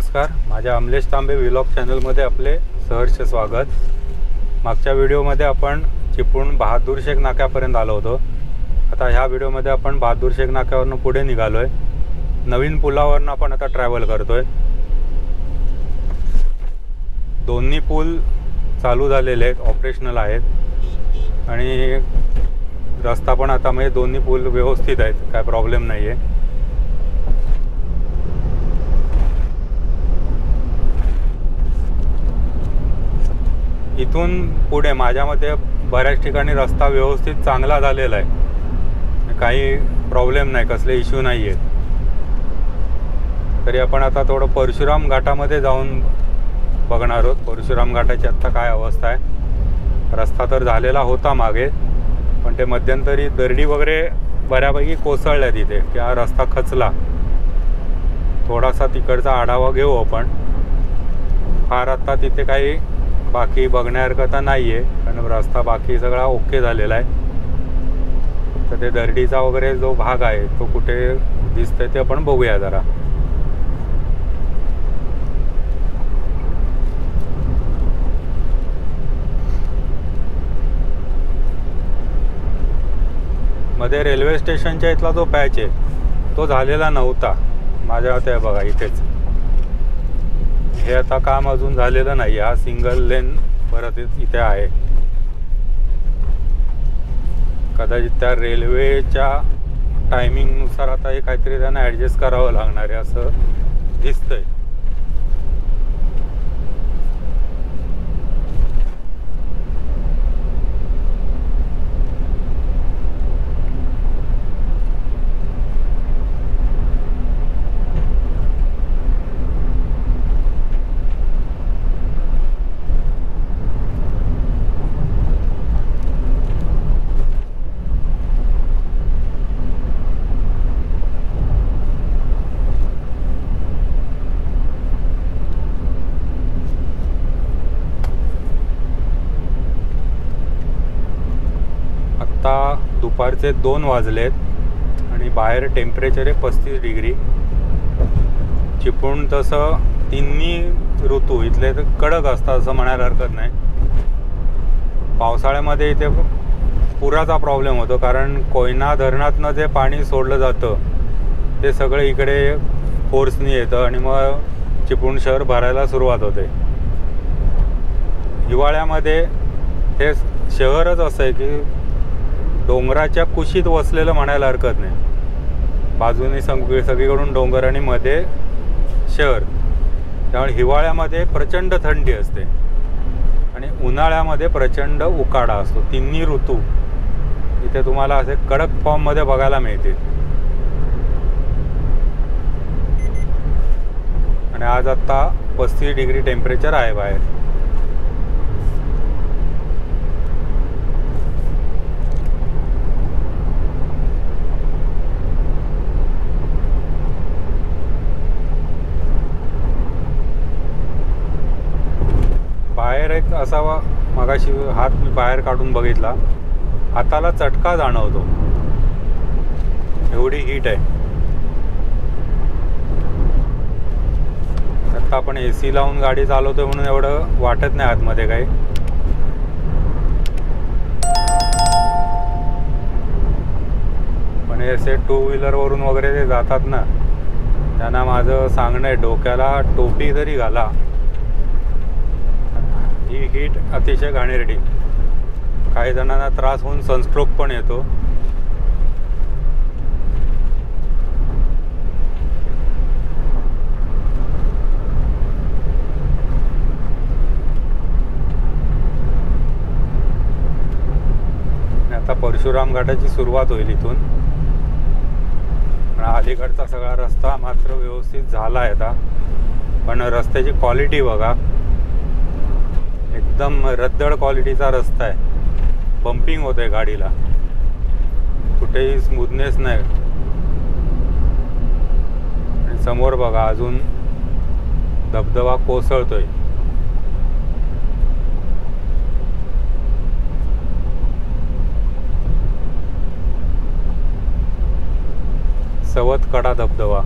नमस्कार, माझ्या अमलेश तांबे व्लॉग चॅनलमध्ये आपले सहर्ष स्वागत। मागच्या व्हिडिओमध्ये आपण चिपळूण बहादूर शेख नाक्यापर्यंत आलो होतो। आता ह्या व्हिडिओमध्ये आपण बहादूर शेख नाक्यावरून पुढे निघालो आहे। नवीन पुलावरून आपण आता ट्रॅव्हल करतोय। दोन्ही पूल चालू झालेले आहेत, ऑपरेशनल आहेत आणि रस्ता पण आता म्हणजे दोन्ही पूल व्यवस्थित आहेत, काय प्रॉब्लेम नाही आहे। इथून पुढे माझ्या मते बऱ्याच ठिकाणी रस्ता व्यवस्थित चांगला झालेला आहे, काही प्रॉब्लेम नाही, कसले इश्यू नाही आहेत। तरी आपण आता थोडं परशुराम घाटामध्ये जाऊन बघणार आहोत, परशुराम घाटाची आत्ता काय अवस्था आहे। रस्ता तर झालेला होता मागे, पण ते मध्यंतरी दरडी वगैरे बऱ्यापैकी कोसळल्या तिथे, त्या रस्ता खचला। थोडासा तिकडचा आढावा घेऊ आपण। फार आत्ता तिथे काही बाकी बघण्यासारखं तर नाही आहे, कारण रस्ता बाकी सगळा ओके झालेला आहे। तर ते दरडीचा वगैरे जो भाग आहे तो कुठे दिसतोय ते आपण बघूया जरा। मध्ये रेल्वे स्टेशनच्या इथला जो पॅच आहे तो झालेला नव्हता माझ्या मते। बघा इथेच हे आता काम अजून झालेलं नाही, हा सिंगल लेन परत इथे आहे। कदाचित त्या रेल्वेच्या टायमिंगनुसार आता हे काहीतरी त्यांना ॲडजस्ट करावं लागणार आहे असं दिसतंय। आता दुपारचे 2 वाजलेत आणि बाहेर टेम्परेचर आहे 35 डिग्री। चिपळूण तसं तिन्ही ऋतू इथले तर कडक असतात असं म्हणायला हरकत नाही। पावसाळ्यामध्ये इथे पुराचा प्रॉब्लेम होतो, कारण कोयना धरणातनं जे पाणी सोडलं जातं ते सगळं इकडे फोर्सनी येतं आणि मग चिपळूण शहर भरायला सुरुवात होते। हिवाळ्यामध्ये हे शहरच असं आहे की डोंगराच्या कुशीत वसलेलं म्हणायला हरकत नाही। बाजूनी सगळीकडून डोंगर आणि मध्ये शहर, त्यामुळे हिवाळ्यामध्ये प्रचंड थंडी असते आणि उन्हाळ्यामध्ये प्रचंड उकाडा असतो। तिन्ही ऋतू इथे तुम्हाला असे कडक फॉर्ममध्ये बघायला मिळतील। आणि आज आत्ता 35 डिग्री टेम्परेचर आहे बाहेर। बाहेर एक असावा, मगाशी हात मी बाहेर काढून बघितला, हाताला चटका जाणवतो, एवढी हीट आहे। आता आपण AC लावून गाडी चालवतोय म्हणून एवढं वाटत नाही आतमध्ये काही। पण असे 2 व्हीलरवरून वगैरे ते जातात ना, त्यांना माझं सांगणं आहे डोक्याला टोपी तरी घाला, ही हीट अतिशय घाणेरडी। काही जणांना त्रास होऊन सनस्ट्रोक पण येतो। आता परशुराम घाटाची सुरुवात होईल इथून। अलीकडचा सगळा रस्ता मात्र व्यवस्थित झाला आहे आता, पण रस्त्याची क्वालिटी बघा, एकदम रद्दड क्वालिटीचा रस्ता आहे। बम्पिंग होते गाडीला, कुठेही स्मूथनेस नाही। आणि समोर बघा अजून धबधबा कोसळतोय। सवत कडा धबधबा,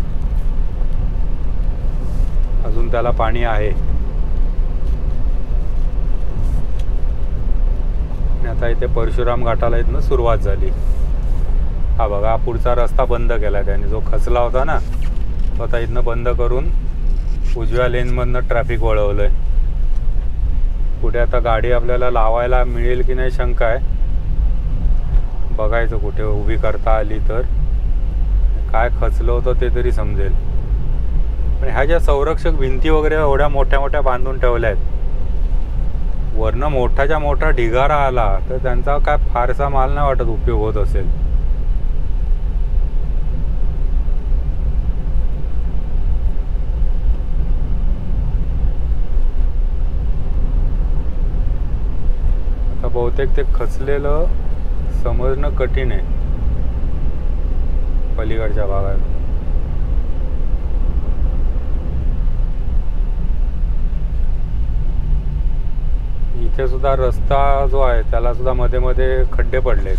अजून अजून त्याला पाणी आहे. आणि आता इथे परशुराम घाटाला इथनं सुरुवात झाली. हा बघा, पुढचा रस्ता बंद केला त्याने, जो खचला होता ना तो आता इथनं बंद करून उजव्या लेनमधनं ट्रॅफिक वळवलं आहे. कुठे आता गाडी आपल्याला लावायला मिळेल की नाही शंका आहे. बघायचं कुठे उभी करता आली तर. काय खचलं होतं ते तरी समजेल. पण ह्या ज्या संरक्षक भिंती वगैरे एवढ्या मोठ्या मोठ्या बांधून ठेवल्या आहेत, वरनं मोठाच्या मोठा ढिगारा आला तर त्यांचा काय फारसा माल नाही वाटत उपयोग होत असेल. आता बहुतेक ते खचलेलं समजणं कठीण आहे पलीकडच्या भागात. इथे सुद्धा रस्ता जो आहे त्याला सुद्धा मध्ये मध्ये खड्डे पडले.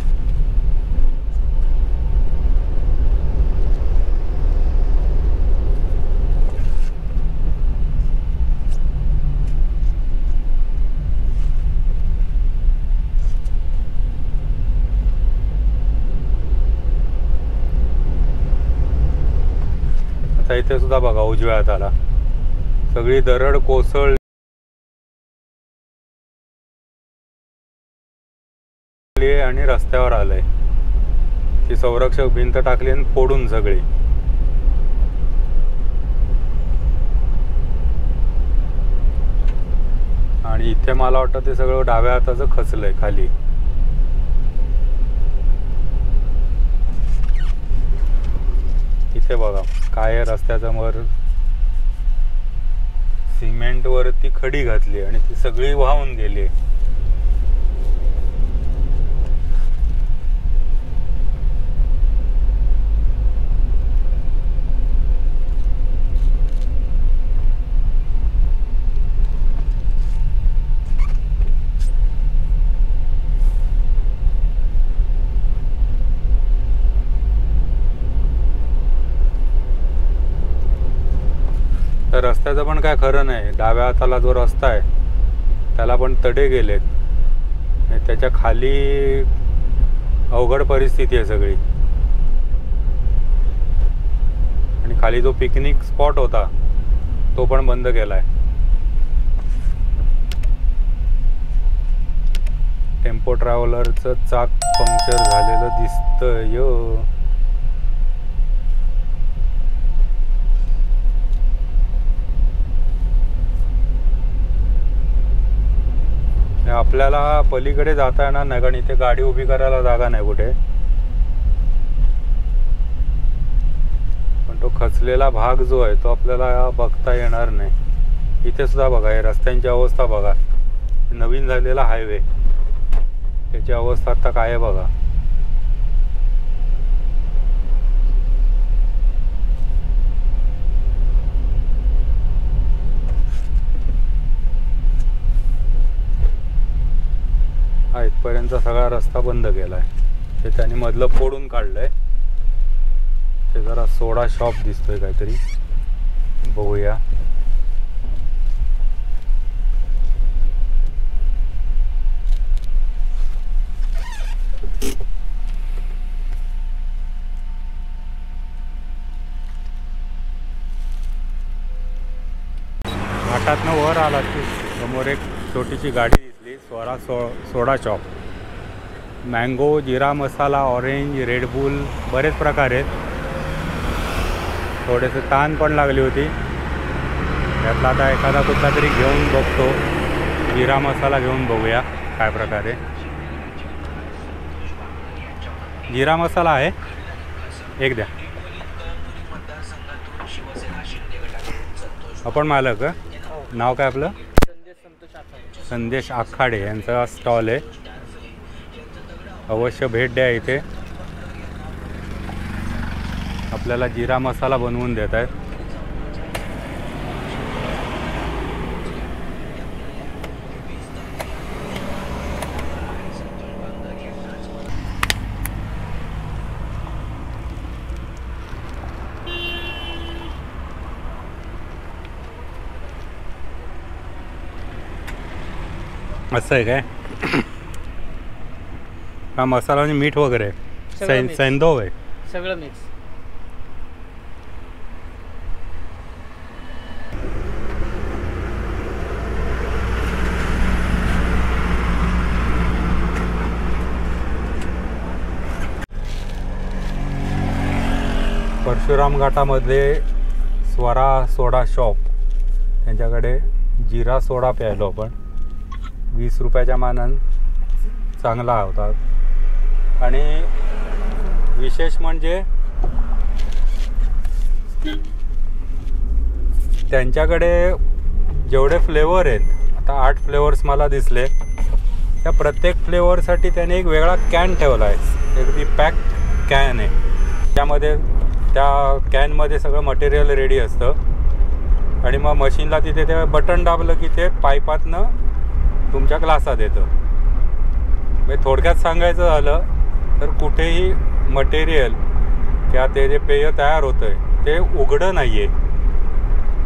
आता इथे सुद्धा बघा उजव्या हाताला सगळी दरड कोसळ आणि रस्त्यावर आलंय. ती संरक्षक भिंत टाकली आणि फोडून सगळी. आणि इथे मला वाटतं ते सगळं डाव्या हाताचं खचलंय खाली. इथे बघा काय रस्त्याच्या वर सिमेंट वरती खडी घातली आणि ती सगळी वाहून गेली. तर रस्त्याचं पण काय खरं नाही. डाव्या हाताला जो रस्ता आहे त्याला पण तडे गेलेत. त्याच्या खाली अवघड परिस्थिती आहे सगळी. आणि खाली जो पिकनिक स्पॉट होता तो पण बंद केलाय. टेम्पो ट्रॅव्हलरचं चाक पंक्चर झालेलं दिसतंय. आपल्याला पलीकडे जाता येणार नाही कारण इथे गाडी उभी करायला जागा नाही कुठे. पण तो खचलेला भाग जो आहे तो आपल्याला बघता येणार नाही. इथे सुद्धा बघा हे रस्त्यांची अवस्था बघा. नवीन झालेला हायवे त्याची अवस्था आता काय आहे बघा. हा इथपर्यंतचा सगळा रस्ता बंद केलाय. ते त्यांनी मधलं फोडून काढलंय. ते जरा सोडा शॉप दिसतोय काहीतरी, बघूया. घाटातनं वर आला की समोर एक छोटीशी गाडी दिसली. सोडा शॉप. मँगो, जिरा मसाला, ऑरेंज, रेडबुल बरेच प्रकार आहेत. थोडेसे ताण पण लागली होती. त्यातला आता एखादा कुठला तरी घेऊन बघतो. जिरा मसाला घेऊन बघूया काय प्रकारे. जिरा मसाला आहे एक द्या. आपण मालक नाव काय आपलं? संदेश आखाडे यांचा स्टॉल आहे. अवश्य भेट द्या. इथे आपल्याला जिरा मसाला बनवून देत आहेत. असं आहे काय? हा मसाला आणि मीठ वगैरे सैंदव आहे सगळं मिक्स. परशुराम घाटामध्ये स्वरा सोडा शॉप त्यांच्याकडे जिरा सोडा प्यायलो आपण. 20 रुपयाच्या मानानं चांगला होता. आणि विशेष म्हणजे त्यांच्याकडे जेवढे फ्लेवर आहेत, आता 8 फ्लेवर्स मला दिसले, त्या प्रत्येक फ्लेवरसाठी त्याने एक वेगळा कॅन ठेवला आहे. अगदी पॅक कॅन आहे. त्यामध्ये त्या कॅनमध्ये सगळं मटेरियल रेडी असतं आणि मग मशीनला तिथे ते बटन दाबलं की ते पाईपातनं तुमच्या ग्लासात येतं. म्हणजे थोडक्यात सांगायचं झालं तर कुठेही मटेरियल किंवा ते जे पेय तयार होतं आहे ते उघडं नाही आहे.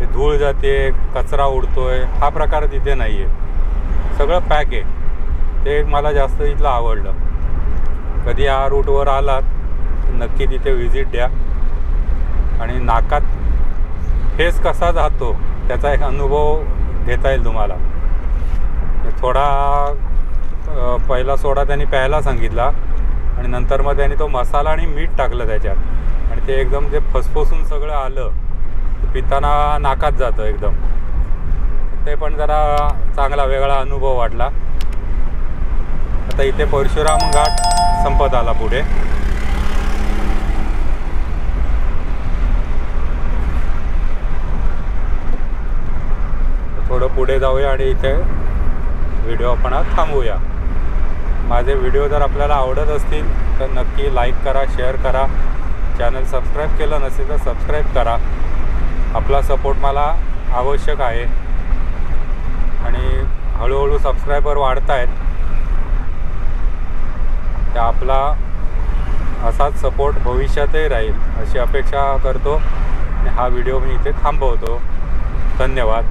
ते धूळ जाते, कचरा उडतो आहे, हा प्रकार तिथे नाही आहे. सगळं पॅक आहे. ते मला जास्त इथलं आवडलं. कधी या रूटवर आलात नक्की तिथे व्हिजिट द्या. आणि नाकात फेस कसा जातो त्याचा एक अनुभव घेता येईल तुम्हाला. थोडा पहिला सोडा त्यांनी प्यायला सांगितला आणि नंतर मग त्यांनी तो मसाला आणि मीठ टाकलं त्याच्यात आणि ते एकदम जे फसफसून सगळं आलं ते पिताना नाकात जातं एकदम. ते पण जरा चांगला वेगळा अनुभव वाटला. आता इथे परशुराम घाट संपत आला. पुढे थोडं पुढे जाऊया आणि इथे व्हिडिओ आपण थांबवूया. माझे व्हिडिओ जर आपल्याला आवडत असतील तर नक्की लाईक करा, शेअर करा. चॅनल सबस्क्राईब केलं नसेल तर सबस्क्राईब करा. आपला सपोर्ट मला आवश्यक आहे आणि हळूहळू सबस्क्रायबर वाढत आहेत. तर आपला असाच सपोर्ट भविष्यातही राहील अशी अपेक्षा करतो आणि हा व्हिडिओ मी इथे थांबवतो. धन्यवाद.